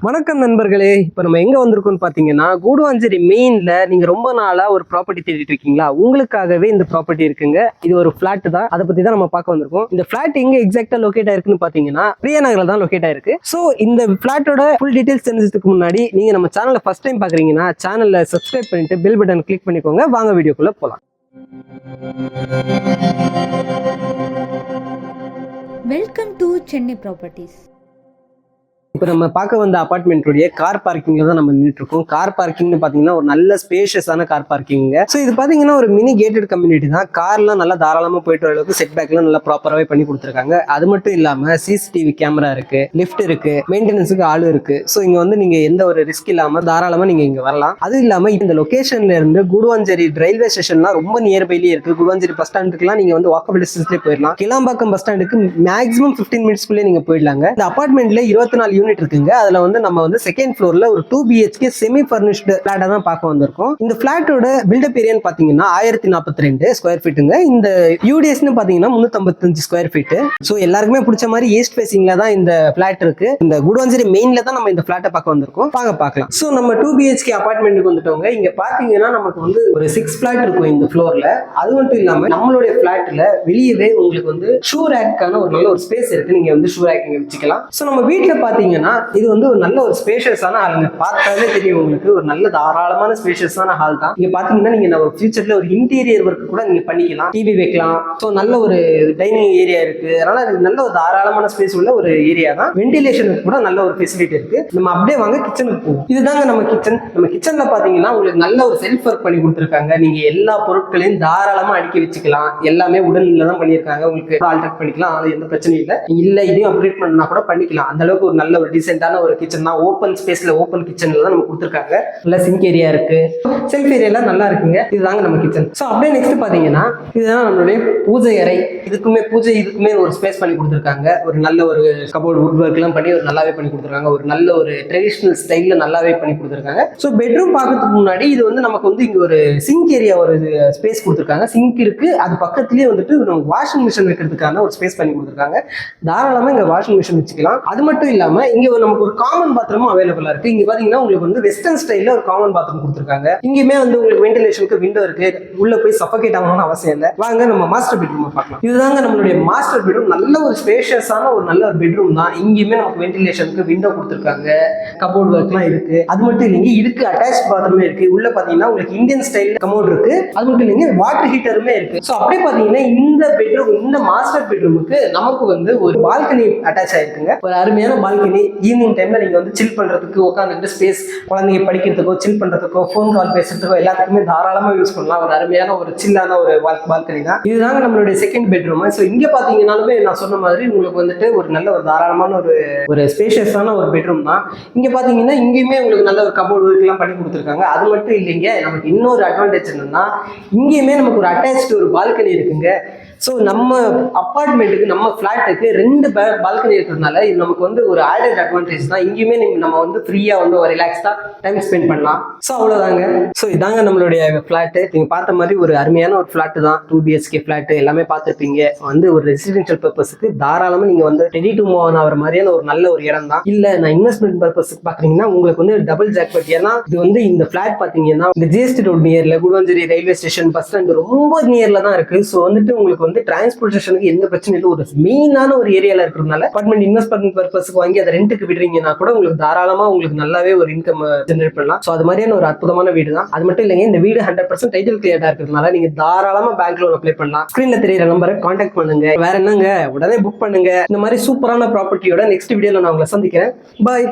வணக்கம் நண்பர்களே. இப்போ நம்ம எங்க வந்திருக்கோம்னு பாத்தீங்கன்னா கூடுவாஞ்சேரி மெயின்ல நீங்க ரொம்ப நாளா ஒரு ப்ராப்பர்ட்டி தேடிட்டு இருக்கீங்களா, உங்களுக்காகவே இந்த ப்ராப்பர்ட்டி இருக்குங்க. இது ஒரு பிளாட் தான், அதை பத்தி தான் நம்ம பார்க்க வந்திருக்கோம். இந்த பிளாட் எங்க எக்ஸாக்டா லொகேட் ஆயிருக்குன்னு பாத்தீங்கன்னா பிரியநகர்ல தான் லொகேட் ஆயிருக்கு. ஸோ இந்த பிளாட்டோட ஃபுல் டீடைல்ஸ் தெரிஞ்சதுக்கு முன்னாடி நீங்க நம்ம சேனலை ஃபர்ஸ்ட் டைம் பாக்குறீங்கன்னா சேனலை சப்ஸ்கிரைப் பண்ணிட்டு பெல் பட்டன் கிளிக் பண்ணிக்கோங்க. வாங்க வீடியோக்குள்ள போலாம். Welcome to Chennai properties. இப்போ நம்ம பார்க்க வந்த அபார்ட்மெண்ட்டுடைய கார் பார்க்கிங்ல தான் நம்ம நின்றுட்டு இருக்கோம். கார் பார்க்கிங்னு பார்த்தீங்கன்னா ஒரு நல்ல ஸ்பேஷியஸான கார் பார்க்கிங்க. ஸோ இது பார்த்தீங்கன்னா ஒரு மினி கேட்டட் கம்யூனிட்டி தான். கார்லாம் நல்லா தாராளமாக போயிட்டு வர அளவுக்கு செட் பேக்லாம் நல்லா ப்ராப்பராகவே பண்ணி கொடுத்துருக்காங்க. அது மட்டும் இல்லாமல் சிசிடிவி கேமரா இருக்கு, லிஃப்ட் இருக்கு, மெயின்டெனன்ஸுக்கு ஆள் இருக்கு. ஸோ இங்க வந்து நீங்க எந்த ஒரு ரிஸ்க் இல்லாமல் தாராளமாக நீங்க இங்க வரலாம். அது இல்லாமல் இந்த லொகேஷன்ல இருந்து கூடுவாஞ்சேரி ரயில்வே ஸ்டேஷன்லாம் ரொம்ப நியர்பைலேயே இருக்கு. கூடுவாஞ்சேரி பஸ் ஸ்டாண்டுக்குலாம் நீங்க வந்து வாக்கபிள் டிஸ்டன்ஸ்லேயே போயிடலாம். கிளாம்பாக்கம் பஸ் ஸ்டாண்டுக்கு மேக்ஸிமம் 15 மினிட்ஸ்க்குள்ளே நீங்க போயிடலாங்க. இந்த அபார்ட்மெண்ட்ல 24 யூனிட் இருக்குங்க. அதுல வந்து நம்ம வந்து செகண்ட் ஃப்ளோர்ல ஒரு 2 BHK செமி ஃபர்னிஷ்டு பிளாட்டை தான் பார்க்க வந்திருக்கோம். இந்த பிளாட்டோட பில்டப் ஏரியான்னு பாத்தீங்கன்னா 1042 ஸ்கொயர் ஃபீட்டுங்க. இந்த யூடிஎஸ்னு பாத்தீங்கன்னா 355 ஸ்கொயர் ஃபீட். ஸோ எல்லாருக்குமே பிடிச்ச மாதிரி ஈஸ்ட் ஃபேசிங்ல தான் இந்த பிளாட் இருக்கு. இந்த கூடுவாஞ்சேரி மெயின்ல தான் நம்ம இந்த பிளாட்டை பார்க்க வந்திருக்கோம். வாங்க பார்க்கலாம். ஸோ நம்ம 2 BHK அபார்ட்மெண்ட்டுக்கு வந்துட்டோங்க. இங்க பாத்தீங்கன்னா நமக்கு வந்து ஒரு 6 பிளாட் இருக்கும் இந்த ஃப்ளோர்ல. அது மட்டும் இல்லாம நம்மளுடைய பிளாட்ல வெளியவே உங்களுக்கு வந்து ஷூ ரேக்கான ஒரு நல்ல ஒரு ஸ்பேஸ் இருக்கு. நீங்க வந்து ஷூ ரேக் வச்சுக்கலாம். ஸோ நம்ம வீட்டுல பாத்தீங்கன்னா இது வந்து ஒரு நல்ல ஒரு ஸ்பேஷியஸான ஹால். பார்த்தாலே தெரியும் உங்களுக்கு ஒரு நல்ல தாராளமான ஸ்பேஷியஸான ஹால் தான். இங்க பாத்தீங்கன்னா நீங்க நம்ம ஃபியூச்சர்ல ஒரு இன்டீரியர் ஒர்க் கூட நீங்க பண்ணிக்கலாம், டிவி வைக்கலாம். ஸோ நல்ல ஒரு டைனிங் ஏரியா இருக்கு. அதனால இது நல்ல ஒரு தாராளமான ஸ்பேஸ் உள்ள ஒரு ஏரியா தான். வென்டிலேஷனுக்கு கூட நல்ல ஒரு ஃபெசிலிட்டி இருக்கு. நம்ம அப்படியே வாங்க கிச்சனுக்கு போவோம். இதுதாங்க நம்ம கிச்சன். நம்ம கிச்சன்ல பாத்தீங்கன்னா உங்களுக்கு நல்ல ஒரு செல்ஃப் ஒர்க் பண்ணி கொடுத்துருக்காங்க. நீங்க எல்லா பொருட்களையும் தாராளமா அடுக்கி வச்சுக்கலாம். எல்லாமே உடல்ல தான் பண்ணியிருக்காங்க. உங்களுக்கு ஆல்டர் பண்ணிக்கலாம், அதனால எந்த பிரச்சனையும் இல்லை. இல்ல இதையும் அப்கிரேட் பண்ணா கூட பண்ணிக்கலாம். அந்த அளவுக்கு ஒரு நல்ல ஒரு டீசென்டான ஒரு கிச்சன் தான். ஓப்பன் ஸ்பேஸ்ல ஓப்பன் கிச்சன்ல தான் நம்ம கொடுத்துருக்காங்க. நல்ல சிங்க் ஏரியா இருக்கு, செல்ஃப் ஏரியா எல்லாம் நல்லா இருக்குங்க. இதுதாங்க நம்ம கிச்சன். ஸோ அப்படியே நெக்ஸ்ட் பாத்தீங்கன்னா இதுதான் நம்மளுடைய பூஜை அறை. இதுக்குமே ஒரு ஸ்பேஸ் பண்ணி கொடுத்துருக்காங்க. ஒரு நல்ல ஒரு கபோர்டு வுட் ஒர்க் எல்லாம் பண்ணி ஒரு நல்லாவே பண்ணி கொடுத்துருக்காங்க. ஒரு நல்ல ஒரு ட்ரெடிஷனல் ஸ்டைல்ல நல்லாவே பண்ணி கொடுத்துருக்காங்க. ஸோ பெட்ரூம் பார்க்கறதுக்கு முன்னாடி இது வந்து நமக்கு வந்து இங்க ஒரு சிங்க் ஏரியா ஒரு ஸ்பேஸ் கொடுத்துருக்காங்க. சிங்க் இருக்கு, அது பக்கத்துலயே வந்துட்டு வாஷிங் மிஷின் வைக்கிறதுக்கான ஒரு ஸ்பேஸ் பண்ணி கொடுத்துருக்காங்க. தாராளமா இங்க வாஷிங் மிஷின் வச்சுக்கலாம். அது மட்டும் இல்லாம இங்க நமக்கு ஒரு காமன் பாத்ரூமும் அவைலபிளா இருக்கு. இங்க பாத்தீங்கன்னா உங்களுக்கு வந்து வெஸ்டர்ன் ஸ்டைல்ல ஒரு காமன் பாத்ரூம் கொடுத்துருக்காங்க. இங்கேயுமே வந்து உங்களுக்கு வென்டிலேஷனுக்கு விண்டோ இருக்கு. உள்ள போய் சஃபகேட் ஆகணும்னு அவசியம் இல்லை. வாங்க நம்ம மாஸ்டர் பெட்ரூம் பார்க்கலாம். இதுதாங்க நம்மளுடைய மாஸ்டர் பெட்ரூம். நல்ல ஒரு ஸ்பேஷியஸான ஒரு நல்ல ஒரு பெட்ரூம் தான். இங்கேயுமே நமக்கு வென்டிலேஷனுக்கு விண்டோ கொடுத்துருக்காங்க. கபோர்ட் ஒர்க்லாம் இருக்கு. அது மட்டும் இல்லைங்க, இதுக்கு அட்டாச் பாத்ரூமே இருக்கு. உள்ள பாத்தீங்கன்னா உங்களுக்கு இந்தியன் ஸ்டைல் கமோட் இருக்கு. அது மட்டும் இல்லைங்க, வாட்டர் ஹீட்டருமே இருக்கு. ஸோ அப்படியே பாத்தீங்கன்னா இந்த பெட்ரூம், இந்த மாஸ்டர் பெட்ரூமுக்கு நமக்கு வந்து ஒரு பால்கனி அட்டாச் ஆயிருக்குங்க. ஒரு அருமையான பால்கனி. ஈவினிங் டைம்ல நீங்க வந்து சில் பண்றதுக்கு, உட்காந்துட்டு ஸ்பேஸ், குழந்தைங்க படிக்கிறதுக்கோ சில் பண்றதுக்கோ ஃபோன் கால் பேசுறதுக்கோ எல்லாத்துக்குமே தாராளமா யூஸ் பண்ணலாம். ஒரு அருமையான ஒரு சில்லான ஒரு பால்கனி தான். இதுதாங்க நம்மளுடைய செகண்ட் பெட்ரூம். ஸோ இங்க பாத்தீங்கன்னாலுமே நான் சொன்ன மாதிரி உங்களுக்கு வந்துட்டு ஒரு நல்ல ஒரு தாராளமான ஒரு ஸ்பேஷியஸான ஒரு பெட்ரூம் தான். இங்க பாத்தீங்கன்னா இங்கேயுமே உங்களுக்கு நல்ல ஒரு கபோர்ட் ஒர்க் எல்லாம் பண்ணி கொடுத்துருக்காங்க. அது மட்டும் இல்லைங்க, நமக்கு இன்னொரு அட்வான்டேஜ் என்னன்னா இங்கேயுமே நமக்கு ஒரு அட்டாச்சு ஒரு பால்கனி இருக்குங்க. ஸோ நம்ம அப்பார்ட்மெண்ட்டுக்கு, நம்ம ஃபிளாட்டுக்கு 2 பால்கனி இருக்கிறதுனால இது நமக்கு வந்து ஒரு ஆடட் அட்வான்டேஜ் தான். இங்கேயுமே நம்ம வந்து ஃப்ரீயா வந்து ஒரு ரிலாக்ஸ்டா டைம் ஸ்பெண்ட் பண்ணலாம். ஸோ அவ்வளோதாங்க. ஸோ இதாங்க நம்மளுடைய ஃபிளாட்டு. நீங்க பார்த்த மாதிரி ஒரு அருமையான ஒரு ஃபிளாட்டு தான். 2 BHK ஃபிளாட்டு எல்லாமே பார்த்துருப்பீங்க. வந்து ஒரு ரெசிடென்ஷியல் பர்பஸுக்கு தாராளமா நீங்க வந்து ரெடி டு மூவ் ஆன மாதிரியான ஒரு நல்ல ஒரு இடம் தான். இல்ல நான் இன்வெஸ்ட்மெண்ட் பர்பஸுக்கு பாக்குறீங்கன்னா உங்களுக்கு வந்து டபுள் ஜாக்பாட். ஏன்னா இது வந்து இந்த ஃபிளாட் பாத்தீங்கன்னா இந்த GST ரோட் நியர்ல, Guduvanchery railway station, bus stand ரொம்ப நியர்ல தான் இருக்கு. ஸோ வந்துட்டு உங்களுக்கு வந்து டிரான்ஸ்போர்டேஷனுக்கு எந்த பிரச்சனையும் இல்லை. ஒரு மெயினான ஒரு ஏரியால இருக்கிறதுனால அபார்ட்மெண்ட் இன்வெஸ்ட்மெண்ட் பர்பஸ்க்கு வாங்கி அதை ரெண்டுக்கு விடுறீங்கன்னா கூட உங்களுக்கு தாராளமா உங்களுக்கு நல்லாவே ஒரு இன்கம் ஜெனரேட் பண்ணலாம். ஸோ அது மாதிரியான ஒரு அற்புதமான வீடு தான். அது மட்டும் இல்லைங்க, இந்த வீடு 100% டைட்டில் கிளியரா இருக்கிறதுனால நீங்க தாராளமா பேங்க் லோன் அப்ளை பண்ணலாம். ஸ்கிரீன்ல தெரியற நம்பரை கான்டாக்ட் பண்ணுங்க. வேற என்னங்க, உடனே புக் பண்ணுங்க. இந்த மாதிரி சூப்பரான ப்ராப்பர்ட்டியோட நெக்ஸ்ட் வீடியோல நான் உங்களை சந்திக்கிறேன். பாய்.